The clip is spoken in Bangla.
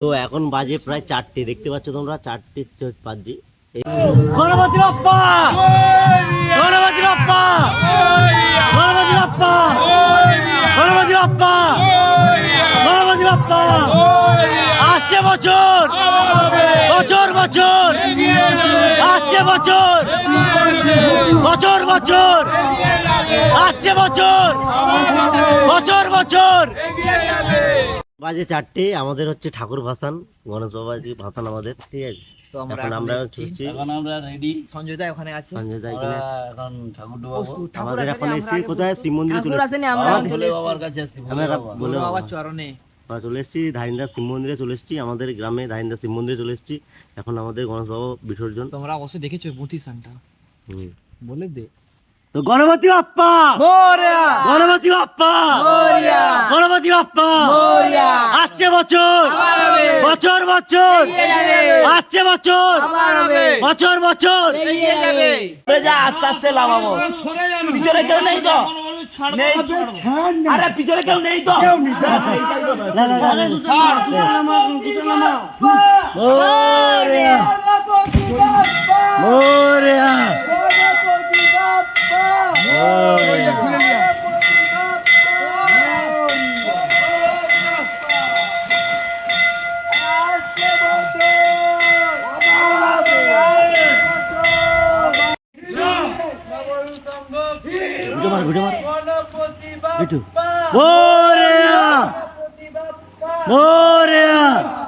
তো এখন বাজে প্রায় 4টে, দেখতে পাচ্ছ তোমরা 4টে বাজে। গণপতি বাপ্পা, গণপতি বাপ্পা, গণপতি বাপ্পা, গণপতি বাপ্পা, গণপতি বাপ্পা আসছে বছর বছর বছর, আসছে বছর বছর বছর, আসছে বছর বছর বছর। বাজে 4টে, আমাদের হচ্ছে ঠাকুর ভাসান, গণেশ বাবাজি ভাসান আমাদের, ঠিক আছে। তো আমরা রেডি। সঞ্জয় দা ওখানে আছে, সঞ্জয় দা এখানে এখন ঠাকুর ডুবাবো। আমাদের এখন এসেছি কোথায়, শিব মন্দিরে চলে এসেছি। আমরা ভোলে বাবার কাছে আসছি। আমরা বলে বাবার চরণে আমরা চলে এসেছি, ধারিন্দা শিব মন্দিরে চলে এসেছি, আমাদের গ্রামে ধারিন্দা শিব মন্দিরে চলে এসেছি। এখন আমাদের গণেশ বাবা বিসর্জন। তোমরা অবশ্যই দেখেছো মোটিভেশনটা, বলে দে। তো গণপতি বাপ্পা মোরয়া, গণপতি বাপ্পা মোরয়া, গণপতি বাপ্পা মোরয়া, আসছে বছর বছর বছর, আসছে বছর বছর বছর। যা আস্তে আস্তে লাগাবো। পিছনে কেউ নেই তো? নেই। আরে পিছনে কেউ নেই তো? মোরয়া মোরয়া মোরয়া মোরয়া